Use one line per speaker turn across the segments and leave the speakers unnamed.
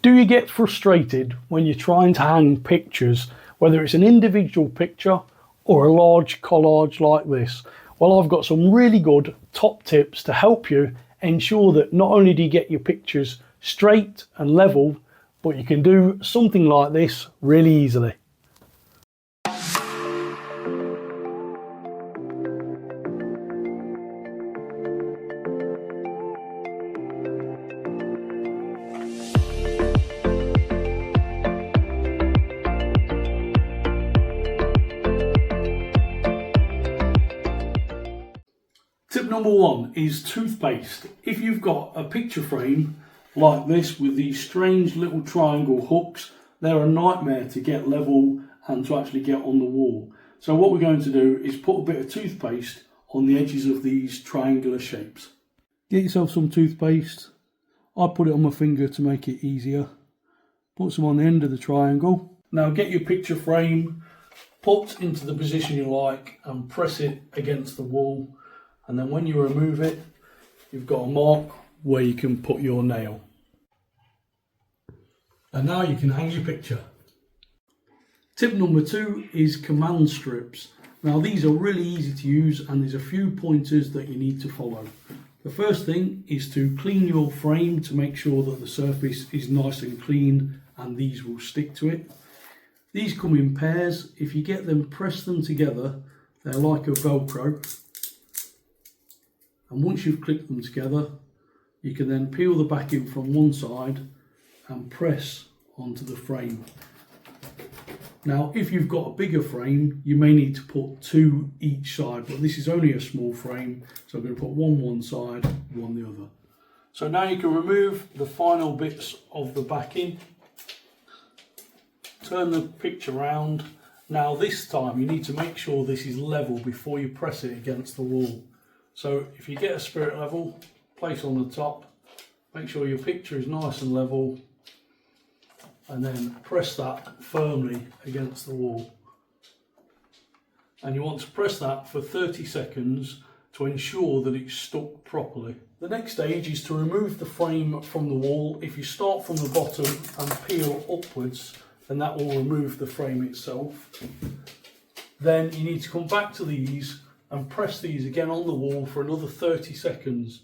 Do you get frustrated when you're trying to hang pictures, whether it's an individual picture or a large collage like this? Well, I've got some really good top tips to help you ensure that not only do you get your pictures straight and level, but you can do something like this really easily. Tip number one is toothpaste. If you've got a picture frame like this with these strange little triangle hooks, they're a nightmare to get level and to actually get on the wall. So what we're going to do is put a bit of toothpaste on the edges of these triangular shapes. Get yourself some toothpaste. I put it on my finger to make it easier. Put some on the end of the triangle. Now get your picture frame, put into the position you like and press it against the wall. And then when you remove it, you've got a mark where you can put your nail. And now you can hang your picture. Tip number two is command strips. Now these are really easy to use and there's a few pointers that you need to follow. The first thing is to clean your frame to make sure that the surface is nice and clean and these will stick to it. These come in pairs. If you get them, press them together, they're like a Velcro. And once you've clicked them together, you can then peel the backing from one side and press onto the frame. Now, if you've got a bigger frame, you may need to put two each side, but this is only a small frame, so I'm going to put one side, one the other. So now you can remove the final bits of the backing, turn the picture around. Now this time you need to make sure this is level before you press it against the wall. So if you get a spirit level, place on the top, make sure your picture is nice and level, and then press that firmly against the wall. And you want to press that for 30 seconds to ensure that it's stuck properly. The next stage is to remove the frame from the wall. If you start from the bottom and peel upwards, then that will remove the frame itself. Then you need to come back to these and press these again on the wall for another 30 seconds,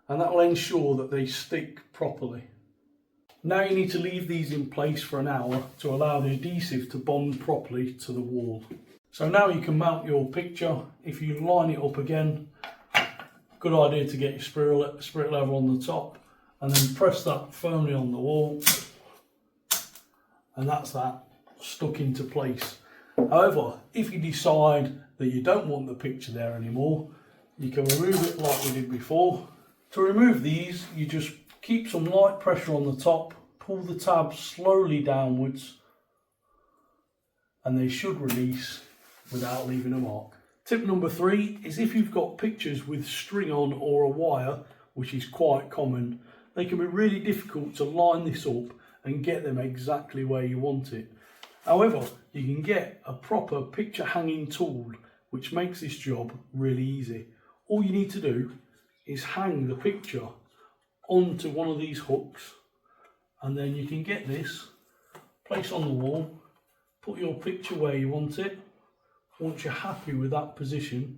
and that will ensure that they stick properly. Now you need to leave these in place for an hour to allow the adhesive to bond properly to the wall. So now you can mount your picture. If you line it up again, good idea to get your spirit level on the top and then press that firmly on the wall, and that's that stuck into place. However, if you decide that you don't want the picture there anymore, you can remove it like we did before. To remove these, you just keep some light pressure on the top, pull the tab slowly downwards, and they should release without leaving a mark. Tip number three is if you've got pictures with string on or a wire, which is quite common, they can be really difficult to line this up and get them exactly where you want it. However, you can get a proper picture hanging tool which makes this job really easy. All you need to do is hang the picture onto one of these hooks, and then you can get this, place on the wall, put your picture where you want it. Once you're happy with that position,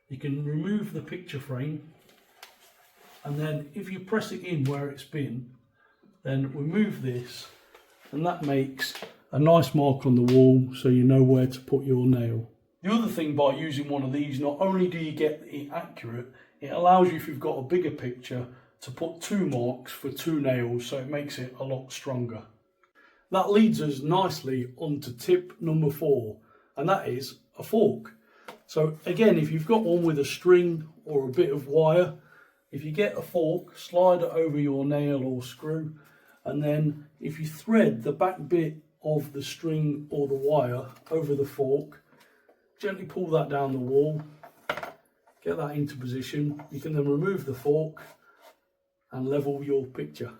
you can remove the picture frame, and then if you press it in where it's been, then remove this, and that makes a nice mark on the wall so you know where to put your nail. The other thing by using one of these, not only do you get it accurate, it allows you, if you've got a bigger picture, to put two marks for two nails, so it makes it a lot stronger. That leads us nicely onto tip number four, and that is a fork. So again, if you've got one with a string or a bit of wire, if you get a fork, slide it over your nail or screw, and then if you thread the back bit of the string or the wire over the fork, gently pull that down the wall, get that into position. You can then remove the fork and level your picture.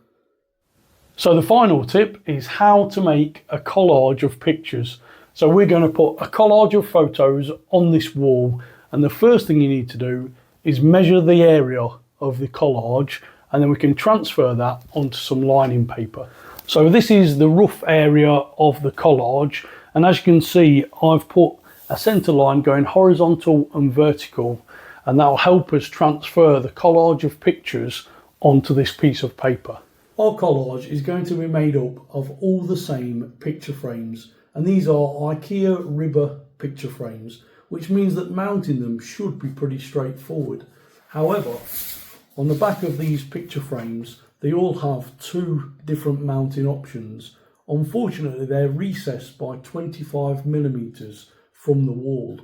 So the final tip is how to make a collage of pictures. So we're going to put a collage of photos on this wall, and the first thing you need to do is measure the area of the collage, and then we can transfer that onto some lining paper. So this is the rough area of the collage, and as you can see, I've put a centre line going horizontal and vertical, and that will help us transfer the collage of pictures onto this piece of paper. Our collage is going to be made up of all the same picture frames, and these are IKEA ribber picture frames, which means that mounting them should be pretty straightforward. However, on the back of these picture frames, they all have two different mounting options. Unfortunately, they're recessed by 25mm from the wall.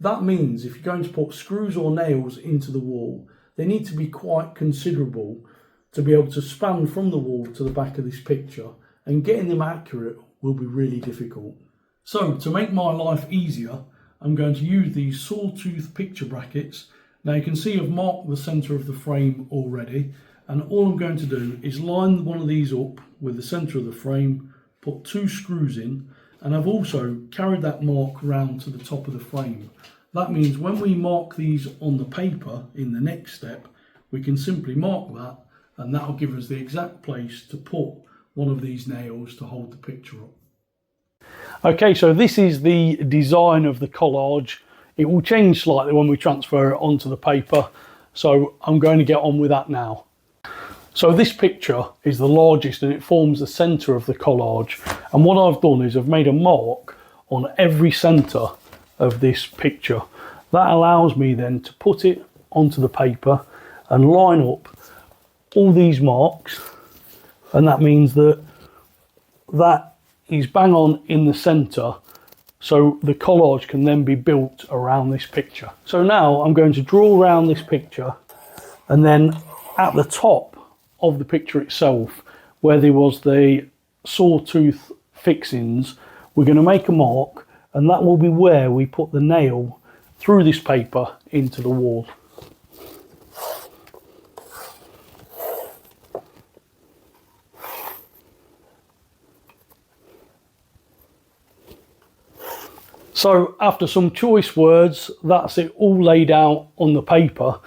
That means if you're going to put screws or nails into the wall, they need to be quite considerable to be able to span from the wall to the back of this picture, and getting them accurate will be really difficult. So to make my life easier, I'm going to use these sawtooth picture brackets. Now you can see I've marked the centre of the frame already, and all I'm going to do is line one of these up with the centre of the frame, put two screws in, and I've also carried that mark round to the top of the frame. That means when we mark these on the paper in the next step, we can simply mark that, and that'll give us the exact place to put one of these nails to hold the picture up. Okay, so this is the design of the collage. It will change slightly when we transfer it onto the paper, so I'm going to get on with that now. So this picture is the largest and it forms the centre of the collage, and what I've done is I've made a mark on every centre of this picture. That allows me then to put it onto the paper and line up all these marks, and that means that that is bang on in the centre, so the collage can then be built around this picture. So now I'm going to draw around this picture, and then at the top of the picture itself, where there was the sawtooth fixings, we're going to make a mark, and that will be where we put the nail through this paper into the wall. So after some choice words, that's it all laid out on the paper.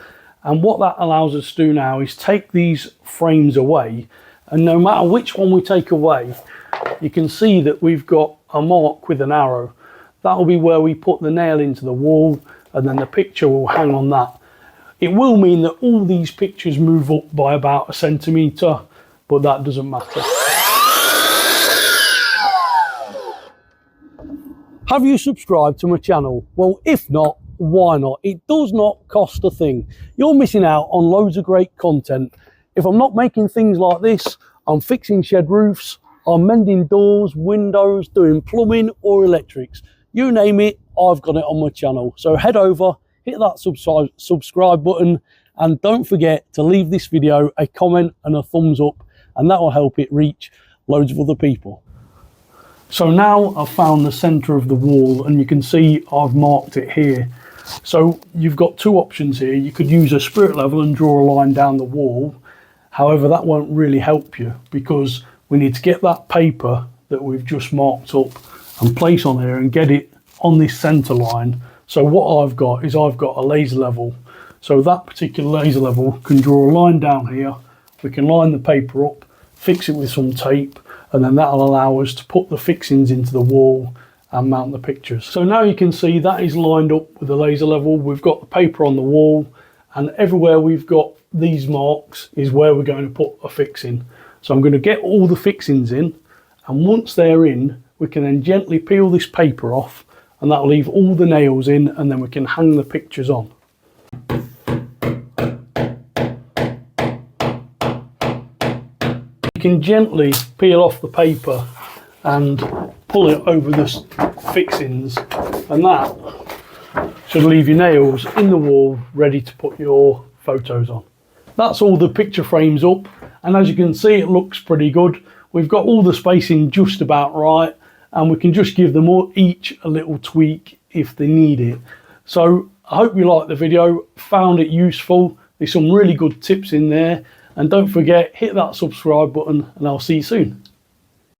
And what that allows us to do now is take these frames away, and no matter which one we take away, you can see that we've got a mark with an arrow. That will be where we put the nail into the wall, and then the picture will hang on that. It will mean that all these pictures move up by about 1 centimetre, but that doesn't matter. Have you subscribed to my channel? Well, if not, why not? It does not cost a thing. You're missing out on loads of great content. If I'm not making things like this, I'm fixing shed roofs, I'm mending doors, windows, doing plumbing or electrics. You name it, I've got it on my channel. So head over, hit that subscribe button, and don't forget to leave this video a comment and a thumbs up, and that will help it reach loads of other people. So now I've found the centre of the wall, and you can see I've marked it here. So you've got two options here. You could use a spirit level and draw a line down the wall. However, that won't really help you, because we need to get that paper that we've just marked up and place on here and get it on this centre line. So what I've got is I've got a laser level. So that particular laser level can draw a line down here. We can line the paper up, fix it with some tape, and then that'll allow us to put the fixings into the wall and mount the pictures. So now you can see that is lined up with the laser level. We've got the paper on the wall, and everywhere we've got these marks is where we're going to put a fixing. So I'm going to get all the fixings in, and once they're in, we can then gently peel this paper off, and that'll leave all the nails in, and then we can hang the pictures on. You can gently peel off the paper and pull it over the fixings, and that should leave your nails in the wall ready to put your photos on. That's all the picture frames up, and as you can see, it looks pretty good. We've got all the spacing just about right, and we can just give them all each a little tweak if they need it. So I hope you liked the video, found it useful. There's some really good tips in there, and don't forget, hit that subscribe button, and I'll see you soon.